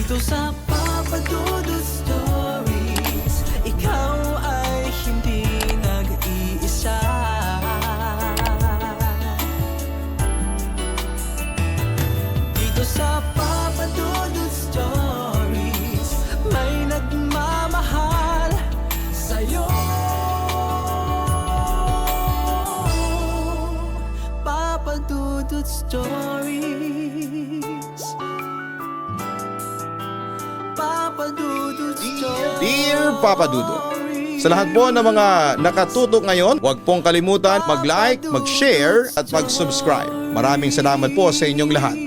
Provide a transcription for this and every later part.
Dito sa Papa Dudut Stories, ikaw ay hindi nag-iisa. Dito sa Papa Dudut Stories, may nagmamahal sa'yo. Papa Dudut Stories, Papa Dudut Stories. Dear Papa Dudut, sa lahat po ng mga nakatutok ngayon, huwag pong kalimutan mag-like, mag-share at mag-subscribe. Maraming salamat po sa inyong lahat.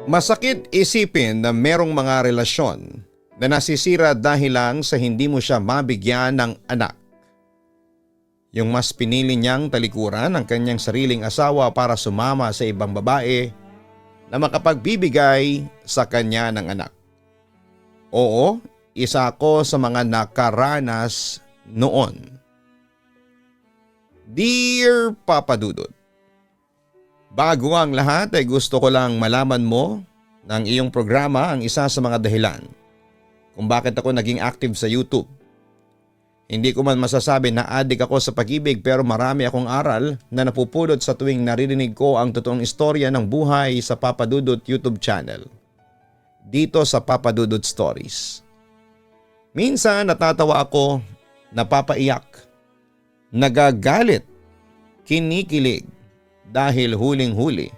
Masakit isipin na merong mga relasyon na nasisira dahil lang sa hindi mo siya mabigyan ng anak. Yung mas pinili niyang talikuran ang kanyang sariling asawa para sumama sa ibang babae na makapagbibigay sa kanya ng anak. Oo, isa ako sa mga nakaranas noon. Dear Papa Dudut, bago ang lahat ay gusto ko lang malaman mo ng iyong programa ang isa sa mga dahilan kung bakit ako naging active sa YouTube. Hindi ko man masasabi na adik ako sa pag-ibig pero marami akong aral na napupulot sa tuwing naririnig ko ang totoong istorya ng buhay sa Papa Dudut YouTube channel. Dito sa Papa Dudut Stories. Minsan natatawa ako, napapaiyak, nagagalit, kinikilig dahil huling-huli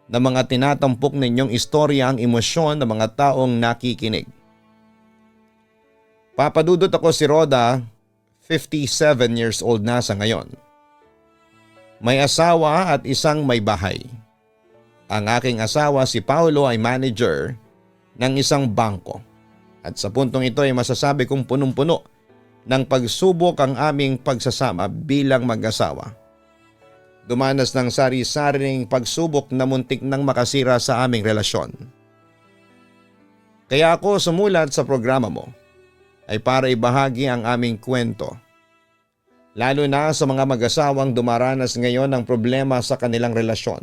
na mga tinatampok ninyong istorya ang emosyon ng mga taong nakikinig. Papadudot ako si Roda, 57 years old na sa ngayon. May asawa at isang may bahay. Ang aking asawa si Paulo ay manager ng isang bangko. At sa puntong ito ay masasabi kong punong-puno ng pagsubok ang aming pagsasama bilang mag-asawa. Dumanas ng sari-saring pagsubok na muntik nang makasira sa aming relasyon. Kaya ako sumulat sa programa mo ay para ibahagi ang aming kwento. Lalo na sa mga mag-asawang dumaranas ngayon ng problema sa kanilang relasyon.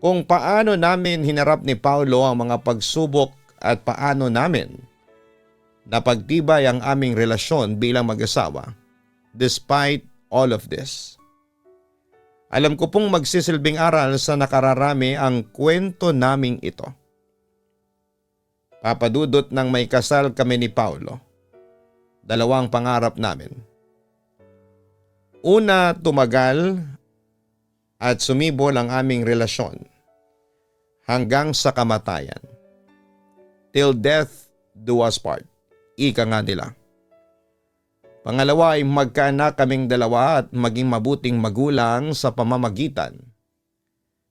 Kung paano namin hinarap ni Paulo ang mga pagsubok at paano namin napagtibay ang aming relasyon bilang mag-asawa despite all of this. Alam ko pong magsisilbing aral sa nakararami ang kwento naming ito. Papadudot nang may kasal kami ni Paulo. Dalawang pangarap namin. Una, tumagal at sumibol ang aming relasyon hanggang sa kamatayan. Till death do us part. Ika nga nila. Pangalawa ay magkaanak kaming dalawa at maging mabuting magulang sa pamamagitan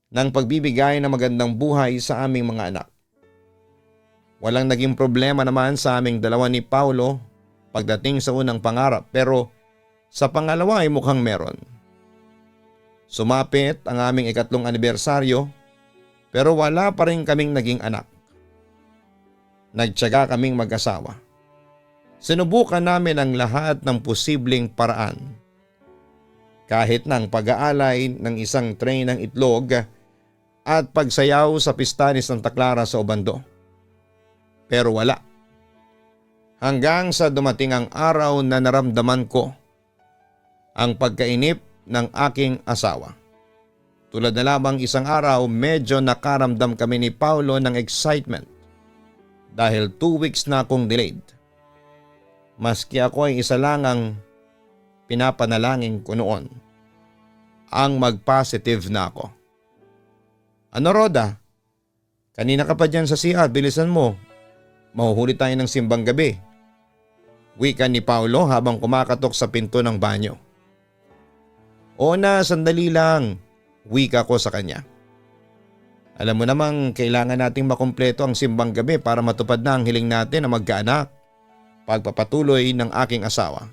ng pagbibigay ng magandang buhay sa aming mga anak. Walang naging problema naman sa aming dalawa ni Paulo pagdating sa unang pangarap pero sa pangalawa ay mukhang meron. Sumapit ang aming ikatlong anibersaryo pero wala pa rin kaming naging anak. Nagtiyaga kaming mag-asawa. Sinubukan namin ang lahat ng posibleng paraan. Kahit ng pag-aalay ng isang tray ng itlog at pagsayaw sa pista ni Santa Clara sa Obando. Pero wala. Hanggang sa dumating ang araw na naramdaman ko ang pagkainip ng aking asawa. Tulad na lamang isang araw medyo nakaramdam kami ni Paulo ng excitement dahil 2 weeks na akong delayed. Maski ako ay isa lang ang pinapanalangin ko noon. Ang mag-positive na ako. Ano Roda? Kanina ka pa dyan sa CR, bilisan mo. Mahuhuli tayo ng simbang gabi. Wika ni Paulo habang kumakatok sa pinto ng banyo. O na, sandali lang. Wika ko sa kanya. Alam mo namang kailangan nating makumpleto ang simbang gabi para matupad na ang hiling natin na magkaanak. Pagpapatuloy ng aking asawa.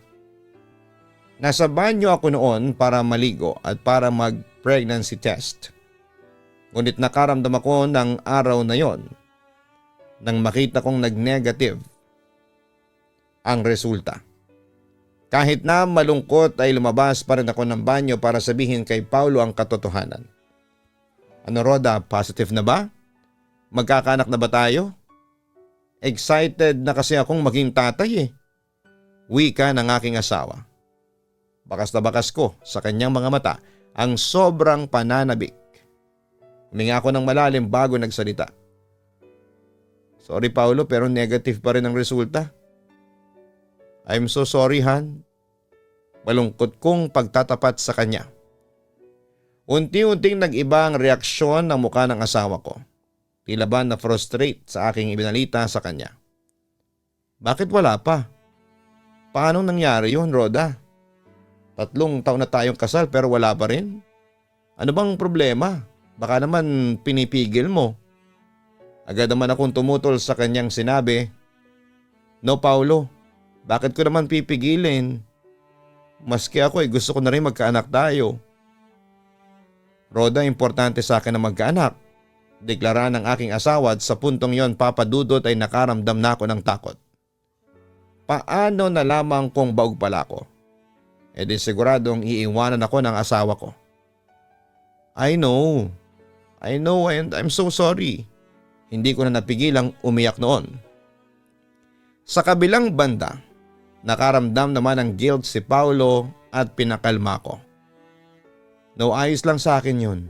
Nasa banyo ako noon para maligo at para mag-pregnancy test. Ngunit nakaramdam ako ng araw na yon nang makita kong nag-negative ang resulta. Kahit na malungkot ay lumabas pa rin ako ng banyo para sabihin kay Paulo ang katotohanan. Ano Roda, positive na ba? Magkakaanak na ba tayo? Excited na kasi akong maging tatay eh. Wika ng aking asawa. Bakas na bakas ko sa kanyang mga mata ang sobrang pananabik. Huminga ako ng malalim bago nagsalita. Sorry Paulo, pero negative pa rin ang resulta. I'm so sorry Han. Malungkot kong pagtatapat sa kanya. Unti-unting nag-iba ang reaksyon ng mukha ng asawa ko. Tila ba na frustrate sa aking ibinalita sa kanya. Bakit wala pa? Paano nangyari yun, Roda? 3 taon na tayong kasal pero wala pa rin? Ano bang problema? Baka naman pinipigil mo. Agad naman akong tumutol sa kanyang sinabi, No Paulo, bakit ko naman pipigilin? Maski ako gusto ko na rin magkaanak tayo. Roda, importante sa akin na magkaanak. Deklara ng aking asawa at sa puntong yon papadudot ay nakaramdam na ako ng takot. Paano na lamang kung baog pala ako? E di siguradong iiwanan ako ng asawa ko. I know and I'm so sorry. Hindi ko na napigilang umiyak noon. Sa kabilang banda, nakaramdam naman ng guilt si Paulo at pinakalma ko. No, ayos lang sa akin yun.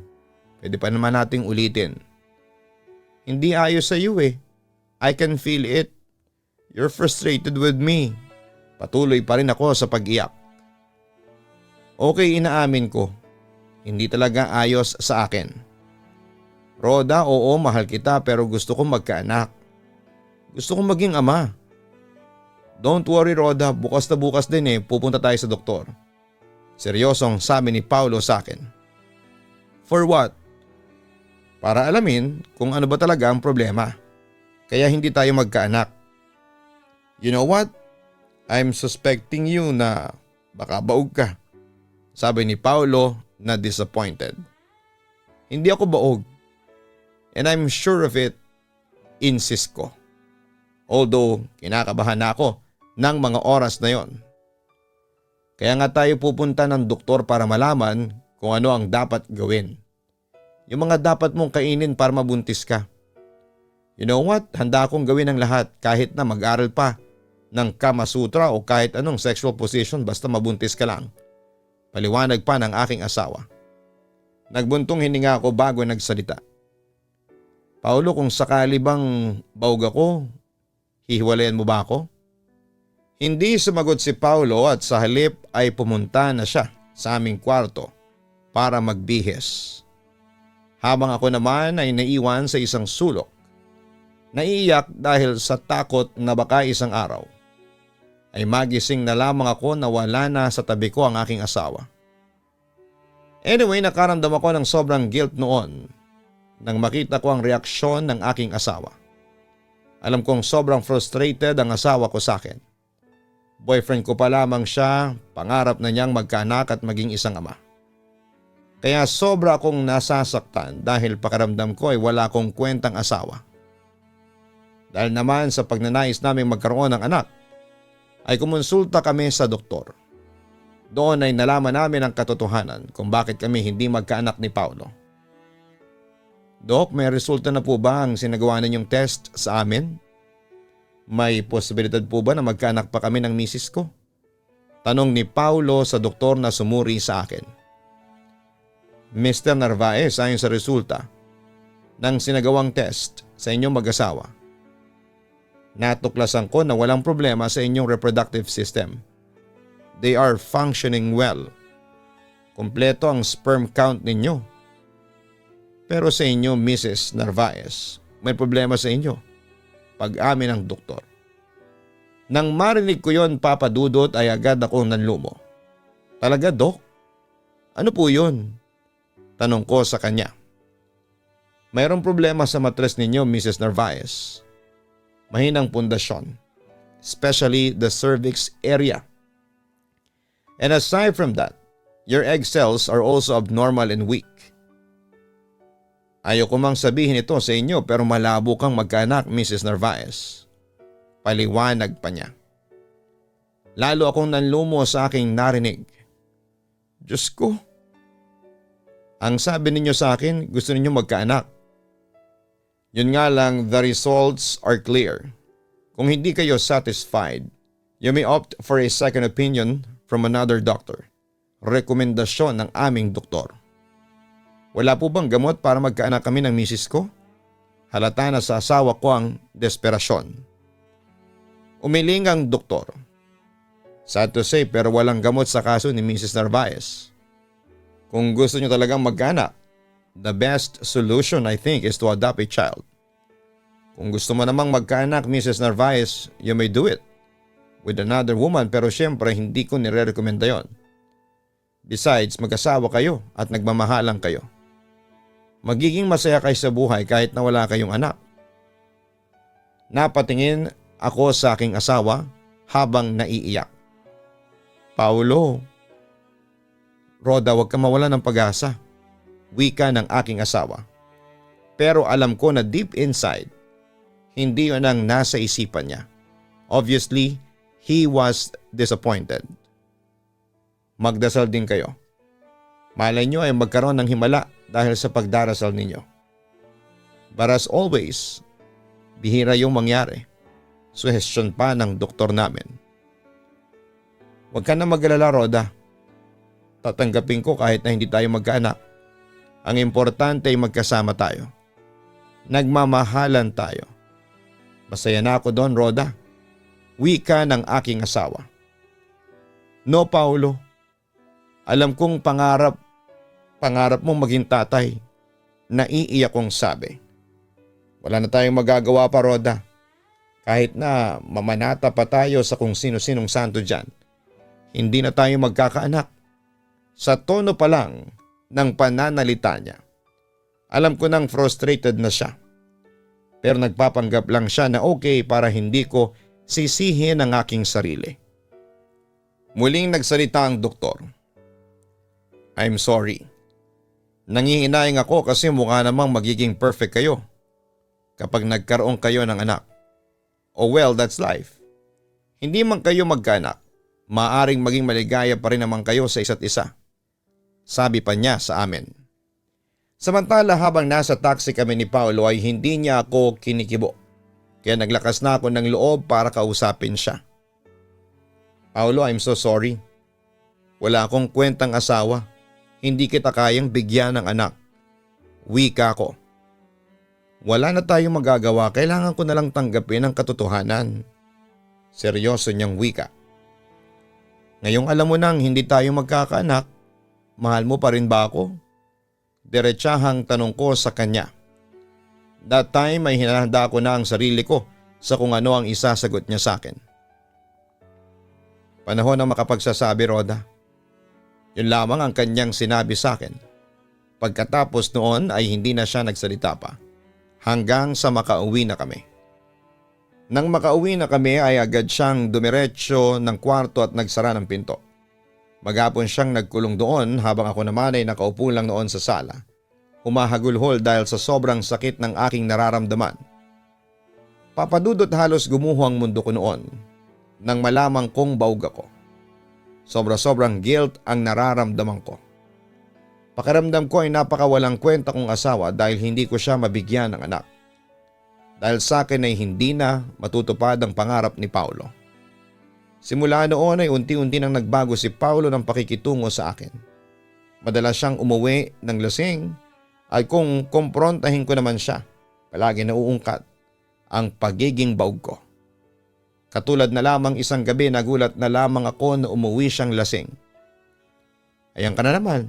Pwede pa naman nating ulitin. Hindi ayos sa iyo eh. I can feel it. You're frustrated with me. Patuloy pa rin ako sa pag-iyak. Okay, inaamin ko. Hindi talaga ayos sa akin. Roda, oo, mahal kita pero gusto kong magkaanak. Gusto kong maging ama. Don't worry Roda, bukas na bukas din pupunta tayo sa doktor. Seryosong sabi ni Paulo sa akin. For what? Para alamin kung ano ba talaga ang problema. Kaya hindi tayo magkaanak. You know what? I'm suspecting you na baka baog ka. Sabi ni Paulo na disappointed. Hindi ako baog. And I'm sure of it, insist ko. Although kinakabahan na ako ng mga oras na yon. Kaya nga tayo pupunta ng doktor para malaman kung ano ang dapat gawin. Yung mga dapat mong kainin para mabuntis ka. You know what? Handa akong gawin ang lahat kahit na mag-aral pa ng Kama Sutra o kahit anong sexual position basta mabuntis ka lang. Paliwanag pa ng aking asawa. Nagbuntong hininga ako bago nagsalita. Paulo, kung sakali bang baog ako, hihiwalayan mo ba ako? Hindi sumagot si Paulo at sa halip ay pumunta na siya sa aming kwarto para magbihis. Habang ako naman ay naiwan sa isang sulok. Naiiyak dahil sa takot na baka isang araw ay magising na lamang ako na wala na sa tabi ko ang aking asawa. Anyway, nakaramdam ako ng sobrang guilt noon nang makita ko ang reaksyon ng aking asawa. Alam kong sobrang frustrated ang asawa ko sa akin. Boyfriend ko pa lamang siya, pangarap na niyang magkaanak at maging isang ama. Kaya sobra akong nasasaktan dahil pakiramdam ko ay wala akong kwentang asawa. Dahil naman sa pagnanais naming magkaroon ng anak, ay kumonsulta kami sa doktor. Doon ay nalaman namin ang katotohanan kung bakit kami hindi magkaanak ni Paulo. Dok, may resulta na po ba ang sinagawa ninyong test sa amin? May posibilidad po ba na magkaanak pa kami ng misis ko? Tanong ni Paulo sa doktor na sumuri sa akin. Mr. Narvaez, ayon sa resulta ng sinagawang test sa inyong mag-asawa, natuklasan ko na walang problema sa inyong reproductive system. They are functioning well. Kompleto ang sperm count ninyo. Pero sa inyo, Mrs. Narvaez, may problema sa inyo. Pag-amin ng doktor. Nang marinig ko yon, Papa Dudot, ay agad akong nanlumo. Talaga, Dok? Ano po yun? Tanong ko sa kanya. Mayroong problema sa matres ninyo, Mrs. Narvaez. Mahinang pundasyon, especially the cervix area. And aside from that, your egg cells are also abnormal and weak. Ayoko mang sabihin ito sa inyo pero malabo kang magkaanak, Mrs. Narvaez. Paliwanag pa niya. Lalo akong nanlumo sa aking narinig. Diyos ko. Ang sabi ninyo sa akin, gusto ninyo magkaanak. Yun nga lang, the results are clear. Kung hindi kayo satisfied, you may opt for a second opinion from another doctor. Rekomendasyon ng aming doktor. Wala po bang gamot para magkaanak kami ng misis ko? Halata na sa asawa ko ang desperasyon. Umiling ang doktor. Sad to say, pero walang gamot sa kaso ni Mrs. Narvaez. Kung gusto nyo talagang magkaanak, the best solution I think is to adopt a child. Kung gusto mo namang magkaanak, Mrs. Narvaez, you may do it with another woman, pero syempre hindi ko nire-recommenda yon. Besides, mag-asawa kayo at nagmamahalan kayo. Magiging masaya kayo sa buhay kahit na wala kayong anak. Napatingin ako sa aking asawa habang naiiyak. Paulo, Rhoda, huwag ka mawalan ng pag-asa. Wika ng aking asawa. Pero alam ko na deep inside, hindi yun ang nasa isipan niya. Obviously, he was disappointed. Magdasal din kayo. Malay nyo ay magkaroon ng himala dahil sa pagdarasal ninyo. But as always, bihira yung mangyari. Suhestyon pa ng doktor namin. Huwag ka na mag-alala, Rhoda. Tatanggapin ko kahit na hindi tayo magkaanak. Ang importante ay magkasama tayo. Nagmamahalan tayo. Masaya na ako doon, Rhoda. Wika ng aking asawa. No, Paulo. Alam kong pangarap mong maging tatay. Naiiyak kong sabi. Wala na tayong magagawa pa, Rhoda. Kahit na mamanata pa tayo sa kung sino-sinong santo dyan, hindi na tayo magkakaanak. Sa tono pa lang ng pananalita niya, alam ko nang frustrated na siya. Pero nagpapanggap lang siya na okay para hindi ko sisihin ang aking sarili. Muling nagsalita ang doktor. I'm sorry. Nangihinayang ako kasi mukha namang magiging perfect kayo kapag nagkaroon kayo ng anak. Oh well, that's life. Hindi man kayo magkaanak, maaring maging maligaya pa rin naman kayo sa isa't isa. Sabi pa niya sa amin. Samantala habang nasa taxi kami ni Paulo ay hindi niya ako kinikibo. Kaya naglakas na ako ng loob para kausapin siya. Paulo, I'm so sorry. Wala akong kwentang asawa. Hindi kita kayang bigyan ng anak. Wika ko. Wala na tayong magagawa, kailangan ko na lang tanggapin ang katotohanan. Seryoso niyang wika. Ngayong alam mo nang hindi tayo magkakaanak, mahal mo pa rin ba ako? Diretsahang tanong ko sa kanya. That time ay hinahanda ko na ang sarili ko sa kung ano ang isasagot niya sa akin. Panahon na makapagsasabi, Rhoda. Yun lamang ang kanyang sinabi sa akin. Pagkatapos noon ay hindi na siya nagsalita pa. Hanggang sa makauwi na kami. Nang makauwi na kami ay agad siyang dumiretso ng kwarto at nagsara ng pinto. Maghapon siyang nagkulong doon habang ako naman ay nakaupo lang noon sa sala. Humahagulhol dahil sa sobrang sakit ng aking nararamdaman. Papadudot halos gumuho ang mundo ko noon nang malamang kong baog ako. Sobra-sobrang guilt ang nararamdaman ko. Pakiramdam ko ay napakawalang kwenta kong asawa dahil hindi ko siya mabigyan ng anak. Dahil sa akin ay hindi na matutupad ang pangarap ni Paulo. Simula noon ay unti-unti nang nagbago si Paulo ng pakikitungo sa akin. Madalas siyang umuwi ng lasing ay kung kumprontahin ko naman siya, palagi nauungkat ang pagiging baog ko. Katulad na lamang isang gabi nagulat na lamang ako na umuwi siyang lasing. Ayan ka na naman.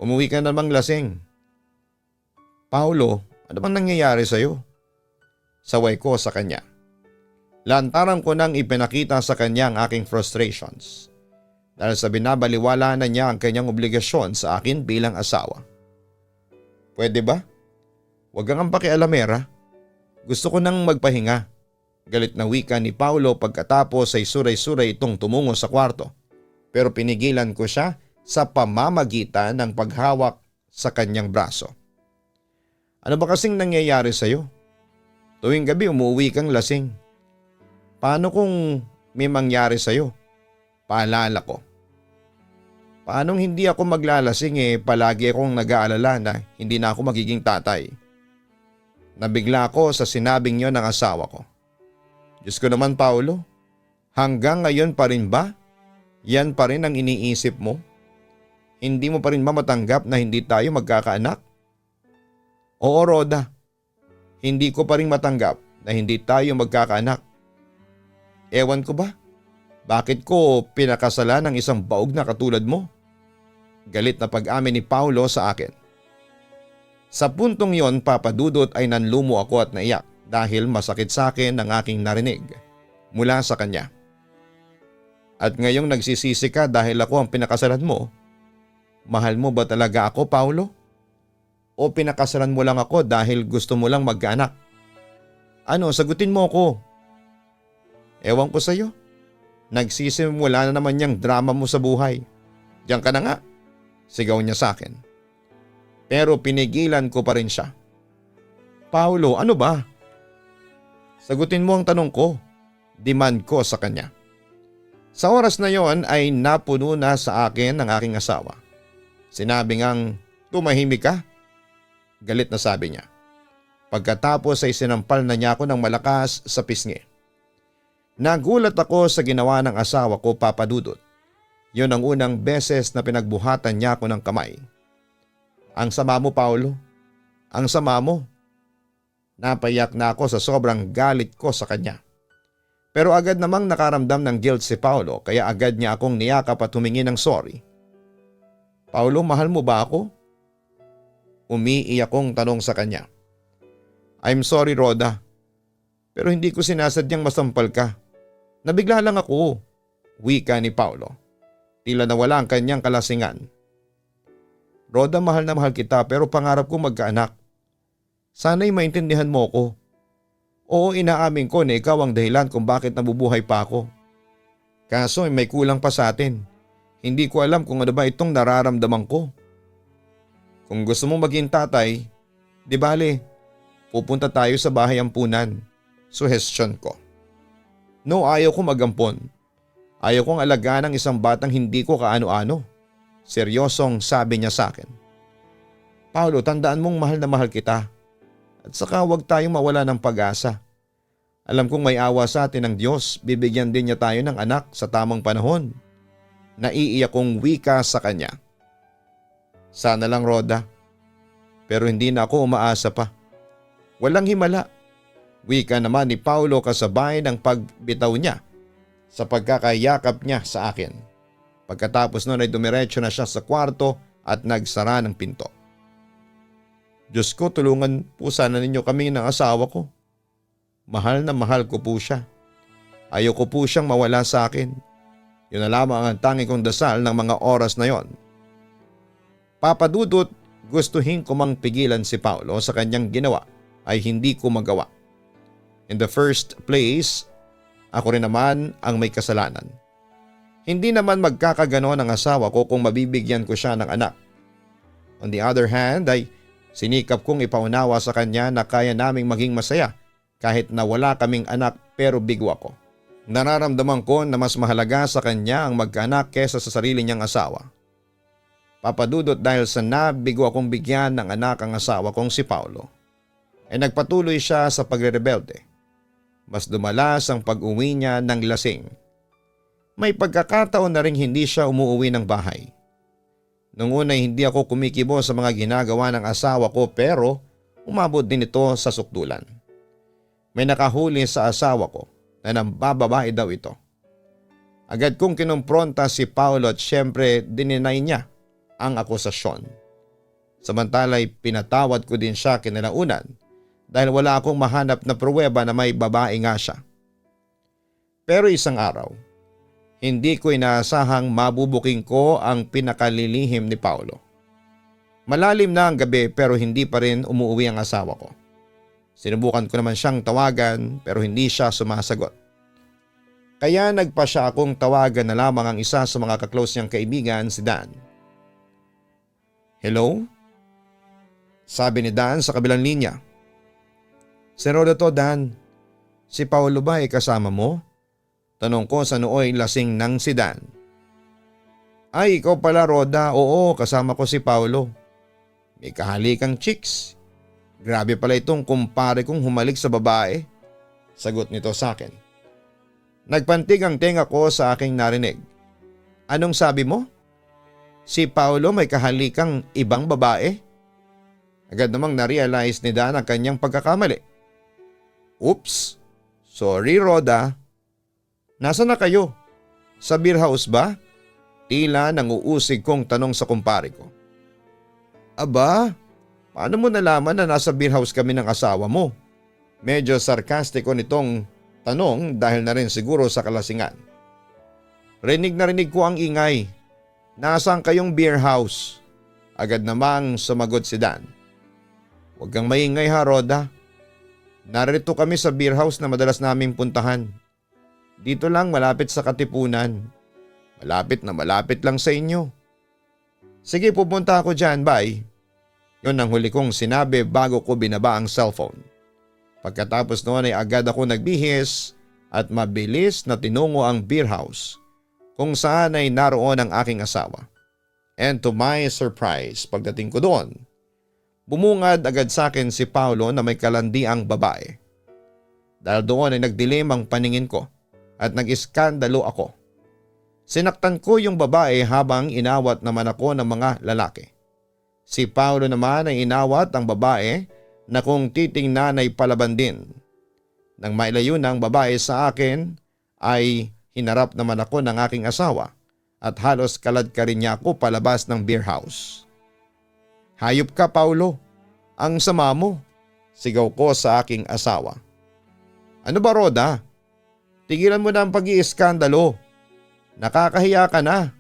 Umuwi ka namang lasing. Paulo, ano bang nangyayari sa'yo? Saway ko sa kanya. Lantaran ko nang ipinakita sa kanya ang aking frustrations. Dahil sa binabaliwala na niya ang kanyang obligasyon sa akin bilang asawa. Pwede ba? Huwag kang pakialamera. Gusto ko nang magpahinga. Galit na wika ni Paulo pagkatapos ay suray-suray itong tumungo sa kwarto. Pero pinigilan ko siya sa pamamagitan ng paghawak sa kanyang braso. Ano ba kasing nangyayari sa'yo? Tuwing gabi umuwi kang lasing. Paano kung may mangyari sa'yo? Paalala ko. Paanong hindi ako maglalasing palagi akong nag-aalala na hindi na ako magiging tatay. Nabigla ako sa sinabing yon ng asawa ko. Diyos ko naman Paulo, hanggang ngayon pa rin ba? Yan pa rin ang iniisip mo? Hindi mo pa rin matanggap na hindi tayo magkakaanak? Oo Rhoda, hindi ko pa rin matanggap na hindi tayo magkakaanak. Ewan ko ba? Bakit ko pinakasalan ng isang baog na katulad mo? Galit na pag-amin ni Paulo sa akin. Sa puntong yon papadudot ay nanlumo ako at naiyak dahil masakit sa akin ang aking narinig mula sa kanya. At ngayong nagsisisi ka dahil ako ang pinakasalan mo, mahal mo ba talaga ako Paulo? O pinakasalan mo lang ako dahil gusto mo lang magkaanak? Ano, sagutin mo ako. Ewan ko sa'yo. Nagsisimula na naman yung drama mo sa buhay. Diyan ka na nga. Sigaw niya sa akin. Pero pinigilan ko pa rin siya. Paulo, ano ba? Sagutin mo ang tanong ko. Demand ko sa kanya. Sa oras na yon ay napuno na sa akin ang aking asawa. Sinabi ngang, tumahimik ka. Galit na sabi niya. Pagkatapos ay sinampal na niya ako ng malakas sa pisngi. Nagulat ako sa ginawa ng asawa ko papadudot. Yon ang unang beses na pinagbuhatan niya ako ng kamay. Ang sama mo Paulo. Ang sama mo. Napayak na ako sa sobrang galit ko sa kanya. Pero agad namang nakaramdam ng guilt si Paulo kaya agad niya akong niyakap at humingi ng sorry. Paulo, mahal mo ba ako? Umiiyak kong tanong sa kanya. I'm sorry Rhoda. Pero hindi ko sinasadyang masampal ka. Nabigla lang ako. Wika ni Paulo. Tila nawala ang kanyang kalasingan. Rhoda, mahal na mahal kita pero pangarap ko magkaanak. Sana'y maintindihan mo ko. Oo, inaamin ko na ikaw ang dahilan kung bakit nabubuhay pa ako. Kaso may kulang pa sa atin. Hindi ko alam kung ano ba itong nararamdaman ko. Kung gusto mong maging tatay, di bale, pupunta tayo sa bahay ampunan. Suhestyon ko. No, ayaw ko magampon. Ayaw kong alagaan ng isang batang hindi ko kaano-ano. Seryosong sabi niya sa akin. Paulo, tandaan mong mahal na mahal kita. At saka huwag tayong mawala ng pag-asa. Alam kong may awa sa atin ng Diyos, bibigyan din niya tayo ng anak sa tamang panahon. Naiiyak kong wika sa kanya. Sana lang Rhoda. Pero hindi na ako umaasa pa. Walang himala. Wika naman ni Paulo kasabay ng pagbitaw niya sa pagkakayakap niya sa akin. Pagkatapos nun ay dumiretso na siya sa kwarto at nagsara ng pinto. Diyos ko, tulungan po sana ninyo kami ng asawa ko. Mahal na mahal ko po siya. Ayoko po siyang mawala sa akin. Yun na lamang ang tanging kong dasal ng mga oras na yon. Papadudot, gustuhin ko mang pigilan si Paulo sa kanyang ginawa ay hindi ko magawa. In the first place, ako rin naman ang may kasalanan. Hindi naman magkakaganon ang asawa ko kung mabibigyan ko siya ng anak. On the other hand ay sinikap kong ipaunawa sa kanya na kaya naming maging masaya kahit na wala kaming anak pero bigo ako. Nararamdaman ko na mas mahalaga sa kanya ang magkaanak kesa sa sarili niyang asawa. Papadudot dahil sa nabigo akong bigyan ng anak ang asawa kong si Paulo, ay nagpatuloy siya sa pagre-rebelde. Mas dumalas ang pag-uwi niya ng lasing. May pagkakataon na ring hindi siya umuuwi ng bahay. Noong una hindi ako kumikibo sa mga ginagawa ng asawa ko pero umabot din ito sa sukdulan. May nakahuli sa asawa ko na nambababae daw ito. Agad kong kinumpronta si Paulo at syempre dininay niya ang akusasyon. Samantala'y pinatawad ko din siya kinalaunan dahil wala akong mahanap na pruweba na may babae nga siya. Pero isang araw, hindi ko inaasahang mabubuking ko ang pinakalilihim ni Paulo. Malalim na ang gabi pero hindi pa rin umuwi ang asawa ko. Sinubukan ko naman siyang tawagan pero hindi siya sumasagot. Kaya nagpa siya akong tawagan na lamang ang isa sa mga kaklose niyang kaibigan, si Dan. Hello? Sabi ni Dan sa kabilang linya. Senado to Dan, si Paulo ba ay kasama mo? Tanong ko sa nooy lasing ng si Dan. Ay, ikaw pala Roda. Oo, kasama ko si Paulo. May kahalikang chicks. Grabe pala itong kumpare kong humalik sa babae. Sagot nito sa akin. Nagpantig ang tenga ko sa aking narinig. Anong sabi mo? Si Paulo may kahalikang ibang babae? Agad namang na-realize ni Dan ang kanyang pagkakamali. Oops, sorry Roda. Nasaan na kayo? Sa beer house ba? Tila nanguusig kong tanong sa kumpare ko. Aba, paano mo nalaman na nasa beer house kami ng asawa mo? Medyo sarkastiko nitong tanong dahil na rin siguro sa kalasingan. Rinig na rinig ko ang ingay. Nasaan kayong beer house? Agad namang sumagot si Dan. Huwag kang maingay ha Roda. Narito kami sa beer house na madalas naming puntahan. Dito lang malapit sa Katipunan. Malapit na malapit lang sa inyo. Sige pupunta ako dyan, bye. Yun ang huli kong sinabi bago ko binaba ang cellphone. Pagkatapos noon ay agad ako nagbihis at mabilis na tinungo ang beer house kung saan ay naroon ang aking asawa. And to my surprise, pagdating ko doon, bumungad agad sa akin si Paulo na may kalandiang babae. Dahil doon ay nagdilim ang paningin ko at nag-iskandalo ako. Sinaktan ko yung babae habang inawat naman ako ng mga lalaki. Si Paulo naman ay inawat ang babae na kung titingnan ay palaban din. Nang mailayo na ang babae sa akin ay hinarap naman ako ng aking asawa at halos kalad ka rin niya ako palabas ng beer house. Hayop ka Paulo, ang sama mo, sigaw ko sa aking asawa. Ano ba Roda? Tigilan mo na ang pag-iiskandalo. Nakakahiya ka na.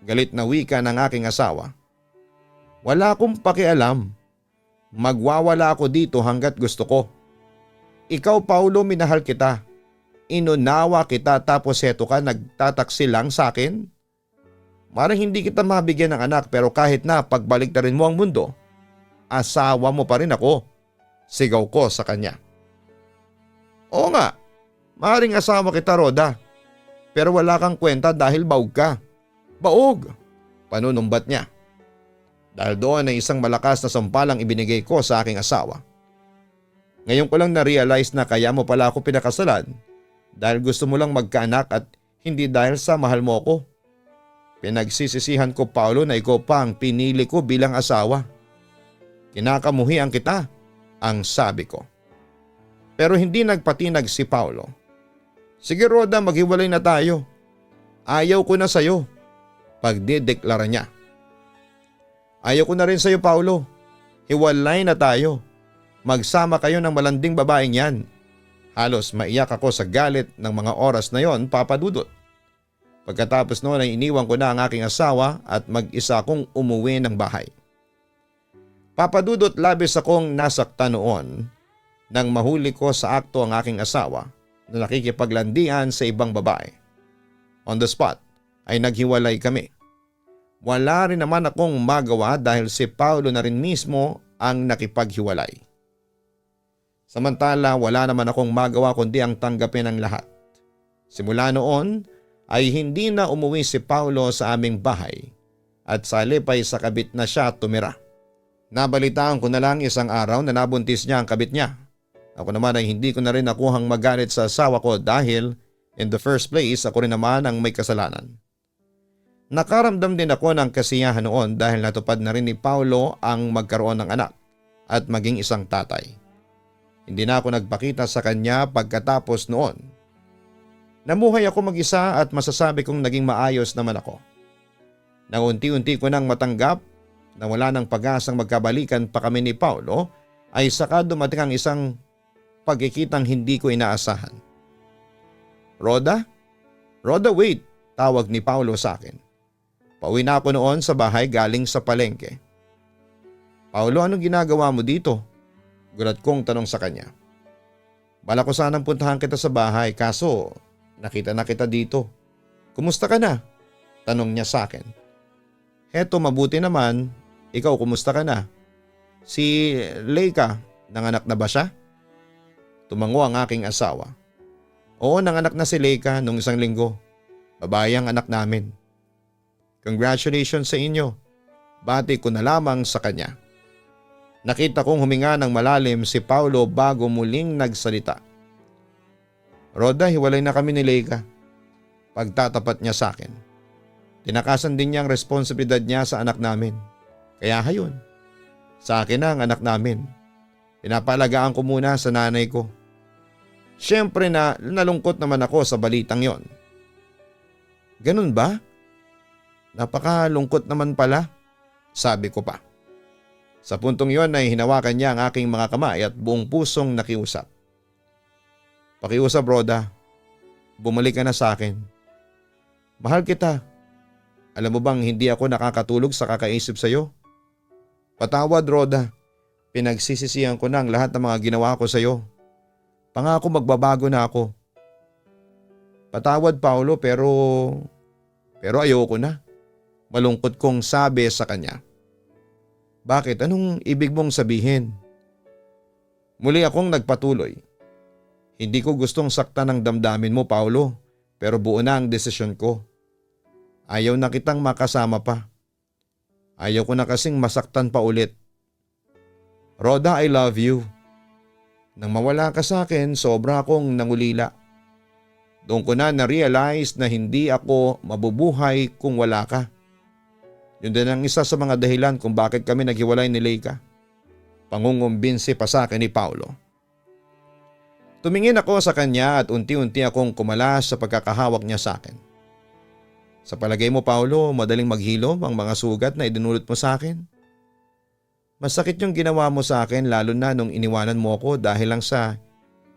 Galit na wika ng aking asawa. Wala akong pakialam. Magwawala ako dito hanggat gusto ko. Ikaw Paulo minahal kita. Inunawa kita tapos heto ka nagtataksi lang sa akin? Marang hindi kita mabigyan ng anak pero kahit na pagbalik na rin mo ang mundo, asawa mo pa rin ako. Sigaw ko sa kanya. Oo nga, maaaring asawa kita Roda. Pero wala kang kwenta dahil baog ka. Baog! Panunumbat niya. Dahil doon ay isang malakas na sampalang ibinigay ko sa aking asawa. Ngayon ko lang na-realize na kaya mo pala ako pinakasalan dahil gusto mo lang magkaanak at hindi dahil sa mahal mo ko. Pinagsisisihan ko Paulo na ikaw pa ang pinili ko bilang asawa. Kinakamuhian kita, ang sabi ko. Pero hindi nagpatinag si Paulo. Sige Roda, maghiwalay na tayo. Ayaw ko na sayo. Pagdideklara niya. Ayaw ko na rin sayo Paulo. Hiwalay na tayo. Magsama kayo ng malanding babaeng yan. Halos maiyak ako sa galit ng mga oras na yon, Papa Dudut. Pagkatapos noon ay iniwan ko na ang aking asawa at mag-isa akong umuwi ng bahay. Papa Dudut, labis akong nasaktan noon nang mahuli ko sa akto ang aking asawa na nakikipaglandian sa ibang babae. On the spot ay naghiwalay kami. Wala rin naman akong magawa dahil si Paulo na rin mismo ang nakipaghiwalay. Samantala wala naman akong magawa kundi ang tanggapin ang lahat. Simula noon ay hindi na umuwi si Paulo sa aming bahay at sa halip ay sa kabit na siya tumira. Nabalitaan ko na lang isang araw na nabuntis niya ang kabit niya. Ako naman ay hindi ko na rin nakuhang magalit sa asawa ko dahil in the first place ako rin naman ang may kasalanan. Nakaramdam din ako ng kasiyahan noon dahil natupad na rin ni Paulo ang magkaroon ng anak at maging isang tatay. Hindi na ako nagpakita sa kanya pagkatapos noon. Namuhay ako mag-isa at masasabi kong naging maayos naman ako. Nang unti-unti ko nang matanggap na wala nang pag-asang magkabalikan pa kami ni Paulo ay saka dumating ang isang pagkikitang hindi ko inaasahan. Roda? Roda wait, tawag ni Paulo sa akin. Pauwi na ako noon sa bahay galing sa palengke. Paulo, anong ginagawa mo dito? Gulat kong tanong sa kanya. Bala ko sanang puntahan kita sa bahay kaso nakita na kita dito. Kumusta ka na? Tanong niya sa akin. Heto mabuti naman, ikaw kumusta ka na? Si Leica, nanganak na ba siya? Tumango ang aking asawa. Oo, nanganak na si Leica nung isang linggo. Babae ang anak namin. Congratulations sa inyo. Bati ko na lamang sa kanya. Nakita kong huminga ng malalim si Paulo bago muling nagsalita. Roda, hiwalay na kami ni Leica. Pagtatapat niya sa akin. Tinakasan din niya ang responsibilidad niya sa anak namin. Kaya hayon, sa akin na ang anak namin. Pinapalagaan ko muna sa nanay ko. Siyempre na nalungkot naman ako sa balitang yon. Ganun ba? Napakalungkot naman pala, sabi ko pa. Sa puntong yon ay hinawakan niya ang aking mga kamay at buong pusong nakiusap. Pakiusap, Roda. Bumalik ka na sa akin. Mahal kita. Alam mo bang hindi ako nakakatulog sa kakaisip sa iyo? Patawad, Roda. Pinagsisisihan ko na ang lahat ng mga ginawa ko sa iyo. Pangako magbabago na ako. Patawad, Paulo, pero ayoko na. Malungkot kong sabi sa kanya. Bakit? Anong ibig mong sabihin? Muli akong nagpatuloy. Hindi ko gustong saktan ang damdamin mo, Paulo, pero buo na ang desisyon ko. Ayaw na kitang makasama pa. Ayaw ko na kasing masaktan pa ulit. Roda, I love you. Nang mawala ka sa akin, sobra akong nangulila. Doon ko na na-realize na hindi ako mabubuhay kung wala ka. Yun din ang isa sa mga dahilan kung bakit kami naghiwalay ni Leica. Pangungumbinsi pa sa akin ni Paulo. Tumingin ako sa kanya at unti-unti akong kumalas sa pagkakahawak niya sa akin. Sa palagay mo, Paulo, madaling maghilom ang mga sugat na idinulot mo sa akin? Masakit yung ginawa mo sa akin lalo na nung iniwanan mo ako dahil lang sa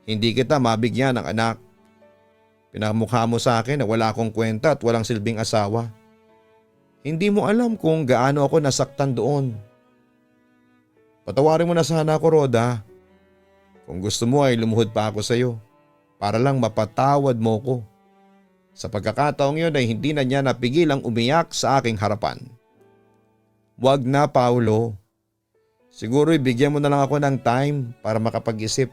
hindi kita mabigyan ng anak. Pinamukha mo sa akin na wala akong kwenta at walang silbing asawa. Hindi mo alam kung gaano ako nasaktan doon. Patawarin mo na sana ako, Roda. Kung gusto mo ay lumuhod pa ako sa iyo para lang mapatawad mo ko. Sa pagkakataong yun ay hindi na niya napigilang umiyak sa aking harapan. Wag na, Paulo. Siguro ibigyan mo na lang ako ng time para makapag-isip.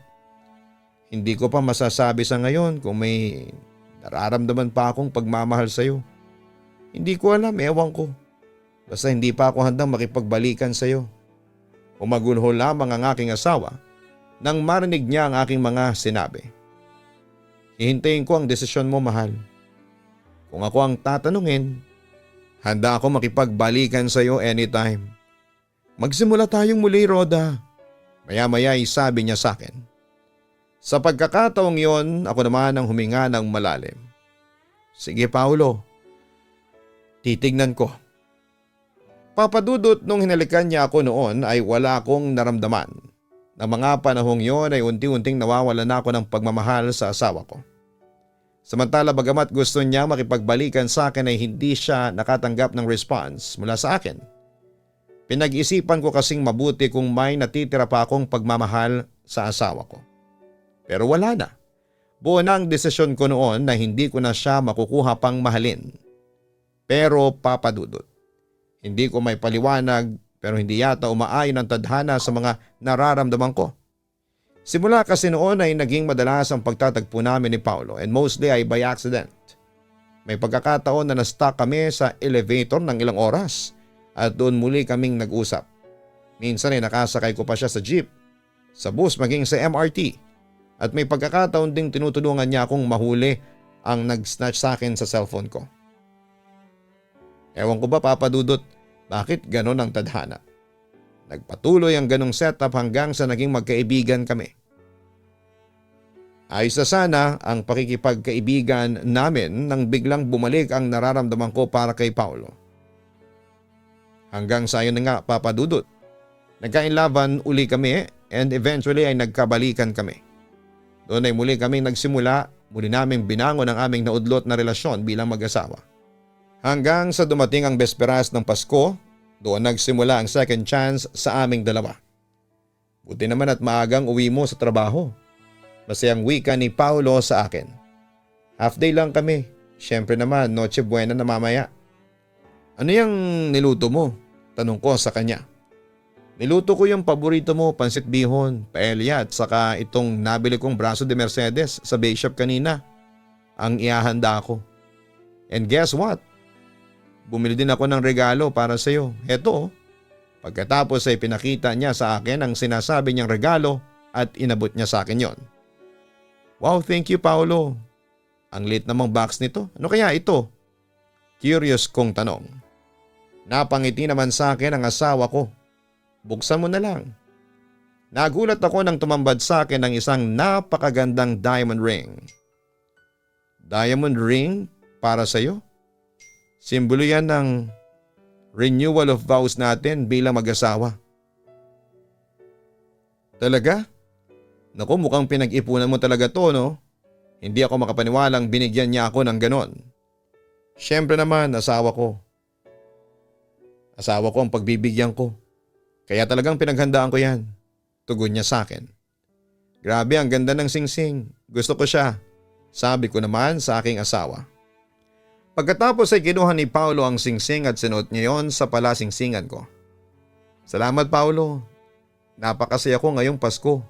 Hindi ko pa masasabi sa ngayon kung may nararamdaman pa akong pagmamahal sa iyo. Hindi ko alam, ewan ko. Basta hindi pa ako handang makipagbalikan sa iyo. Umagulho lamang ang aking asawa nang marinig niya ang aking mga sinabi. Hihintayin ko ang desisyon mo, mahal. Kung ako ang tatanungin, handa ako makipagbalikan sa iyo anytime. Magsimula tayong muli, Roda. Maya-maya ay sabi niya sa akin. Sa pagkakataong yon, ako naman ang huminga ng malalim. Sige, Paulo. Titignan ko. Papadudot nung hinalikan niya ako noon ay wala akong naramdaman. Ng mga panahong yon ay unti-unting nawawala na ako ng pagmamahal sa asawa ko. Samantala bagamat gusto niya makipagbalikan sa akin ay hindi siya nakatanggap ng response mula sa akin. Pinag-isipan ko kasing mabuti kung may natitira pa akong pagmamahal sa asawa ko. Pero wala na. Buo na ang desisyon ko noon na hindi ko na siya makukuha pang mahalin. Pero papadudot. Hindi ko may paliwanag pero hindi yata umaayon ang tadhana sa mga nararamdaman ko. Simula kasi noon ay naging madalas ang pagtatagpo namin ni Paulo and mostly ay by accident. May pagkakataon na na-stuck kami sa elevator ng ilang oras at doon muli kaming nag-usap. Minsan ay nakasakay ko pa siya sa jeep, sa bus maging sa MRT at may pagkakataon ding tinutulungan niya akong mahuli ang nag-snatch sa akin sa cellphone ko. Ewan ko ba, papadudot, bakit ganon ang tadhana? Nagpatuloy ang ganong setup hanggang sa naging magkaibigan kami. Ayos na sana ang pakikipagkaibigan namin nang biglang bumalik ang nararamdaman ko para kay Paulo. Hanggang sa yun na nga, papadudot. Nagkainlaban uli kami and eventually ay nagkabalikan kami. Doon ay muli kaming nagsimula, muli naming binangon ang aming naudlot na relasyon bilang mag-asawa. Hanggang sa dumating ang besperas ng Pasko, doon nagsimula ang second chance sa aming dalawa. Buti naman at maagang uwi mo sa trabaho. Masayang wika ni Paulo sa akin. Half day lang kami. Siyempre naman, noche buena na mamaya. Ano yung niluto mo? Tanong ko sa kanya. Niluto ko yung paborito mo, pansit bihon, paella at saka itong nabili kong braso de Mercedes sa bake shop kanina. Ang ihahanda ko. And guess what? bumili din ako ng regalo para sa iyo. Heto oh. Pagkatapos ay pinakita niya sa akin ang sinasabi niyang regalo at inabot niya sa akin yon. Wow, thank you Paolo. Ang liit namang box nito. Ano kaya ito? Curious kong tanong. Napangiti naman sa akin ang asawa ko. Buksan mo na lang. Nagulat ako nang tumambad sa akin ng isang napakagandang diamond ring. Diamond ring para sa iyo? Simbolo yan ng renewal of vows natin bilang mag-asawa. Talaga? Naku, mukhang pinag-ipunan mo talaga to, no? Hindi ako makapaniwalang binigyan niya ako ng ganon. Siyempre naman, asawa ko. Asawa ko ang pagbibigyan ko. Kaya talagang pinaghandaan ko yan. Tugon niya sa akin. Grabe, ang ganda ng singsing. Gusto ko siya. Sabi ko naman sa aking asawa. Pagkatapos ay kinuha ni Paolo ang singsing at sinuot niya yon sa palasingsingan ko. Salamat Paolo. Napakasaya ko ngayong Pasko.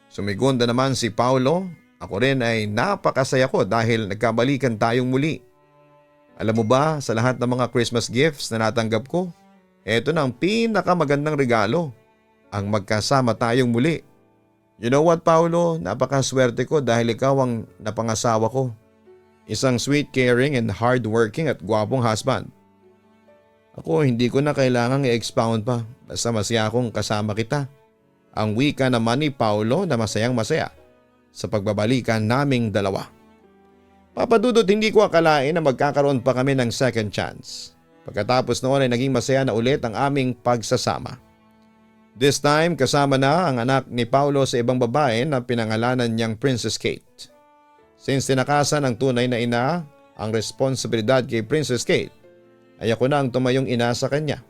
Sumigonda naman si Paolo. Ako rin ay napakasaya ko dahil nagkabalikan tayong muli. Alam mo ba, sa lahat ng mga Christmas gifts na natanggap ko, eto na ang pinakamagandang regalo. Ang magkasama tayong muli. You know what Paolo, napakaswerte ko dahil ikaw ang napangasawa ko. Isang sweet, caring and hardworking at gwapong husband. Ako hindi ko na kailangang i-expound pa, basta masaya akong kasama kita. Ang wika naman ni Paolo na masayang masaya sa pagbabalikan naming dalawa. Papadudot, hindi ko akalain na magkakaroon pa kami ng second chance. Pagkatapos noon ay naging masaya na ulit ang aming pagsasama. This time kasama na ang anak ni Paolo sa ibang babae na pinangalanan niyang Princess Kate. Since tinakasan ng tunay na ina ang responsibilidad kay Princess Kate, ay ako na ang tumayong ina sa kanya.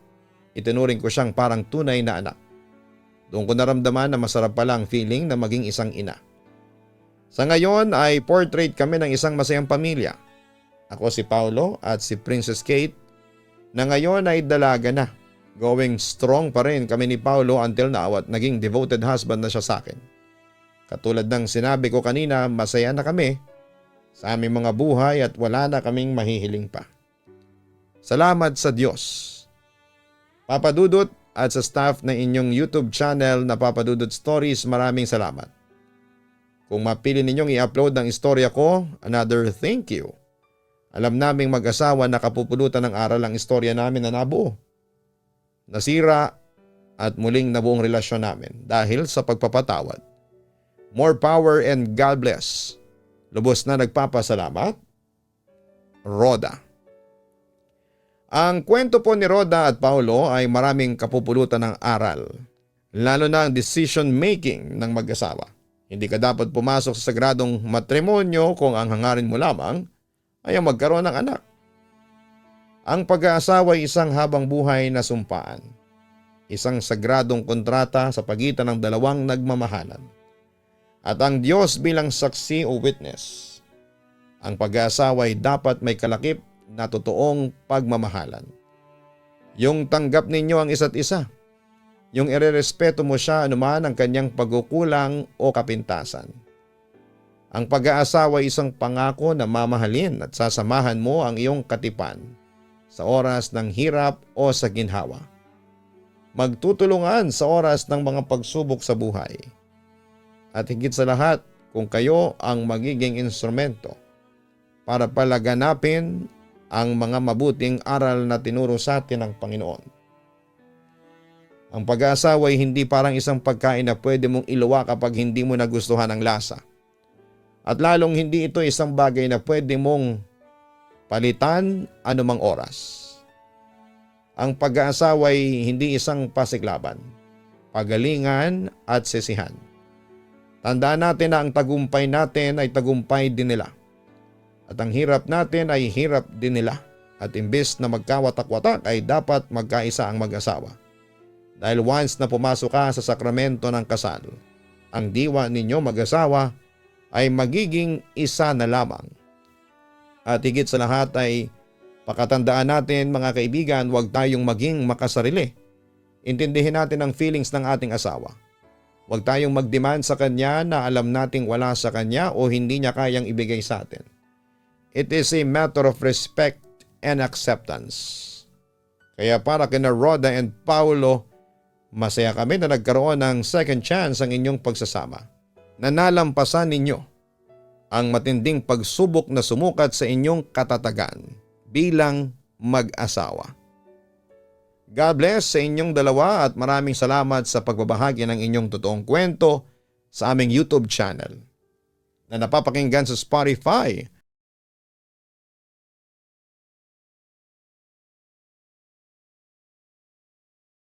Itinuring ko siyang parang tunay na anak. Doon ko naramdaman na masarap pala ang feeling na maging isang ina. Sa ngayon ay portrait kami ng isang masayang pamilya. Ako si Paolo at si Princess Kate na ngayon ay dalaga na. Going strong pa rin kami ni Paolo until now at naging devoted husband na siya sa akin. Katulad ng sinabi ko kanina, masaya na kami sa aming mga buhay at wala na kaming mahihiling pa. Salamat sa Diyos. Papa Dudut at sa staff ng inyong YouTube channel na Papa Dudut Stories, maraming salamat. Kung mapili ninyong i-upload ang istorya ko, another thank you. Alam naming mag-asawa na kapupulutan ng aral ang istorya namin na nabuo. Nasira at muling nabuong relasyon namin dahil sa pagpapatawad. More power and God bless. Lubos na nagpapasalamat, Roda. Ang kwento po ni Roda at Paolo ay maraming kapupulutan ng aral, lalo na ang decision making ng mag-asawa. Hindi ka dapat pumasok sa sagradong matrimonyo kung ang hangarin mo lamang ay ang magkaroon ng anak. Ang pag-aasawa ay isang habang buhay na sumpaan. Isang sagradong kontrata sa pagitan ng dalawang nagmamahalan. At ang Diyos bilang saksi o witness. Ang pag-aasawa ay dapat may kalakip na totoong pagmamahalan. Yung tanggap ninyo ang isa't isa. Yung irerespeto mo siya anuman ang kanyang pagkukulang o kapintasan. Ang pag-aasawa ay isang pangako na mamahalin at sasamahan mo ang iyong katipan sa oras ng hirap o sa ginhawa. Magtutulungan sa oras ng mga pagsubok sa buhay. At higit sa lahat, kung kayo ang magiging instrumento para palaganapin ang mga mabuting aral na tinuro sa atin ng Panginoon. Ang pag-aasawa ay hindi parang isang pagkain na pwede mong iluwa kapag hindi mo nagustuhan ang lasa. At lalong hindi ito isang bagay na pwede mong palitan anumang oras. Ang pag-aasawa ay hindi isang pasiglaban, pagalingan at sisihan. Tandaan natin na ang tagumpay natin ay tagumpay din nila. At ang hirap natin ay hirap din nila. At imbes na magkawatak-watak ay dapat magkaisa ang mag-asawa. Dahil once na pumasok ka sa sakramento ng kasal, ang diwa ninyo mag-asawa ay magiging isa na lamang. At higit sa lahat ay pakatandaan natin mga kaibigan, huwag tayong maging makasarili. Intindihin natin ang feelings ng ating asawa. Huwag tayong mag-demand sa kanya na alam nating wala sa kanya o hindi niya kayang ibigay sa atin. It is a matter of respect and acceptance. Kaya para kina Rhoda and Paulo, masaya kami na nagkaroon ng second chance ang inyong pagsasama. Nanalampasan ninyo ang matinding pagsubok na sumukat sa inyong katatagan bilang mag-asawa. God bless sa inyong dalawa at maraming salamat sa pagbabahagi ng inyong totoong kwento sa aming YouTube channel na napapakinggan sa Spotify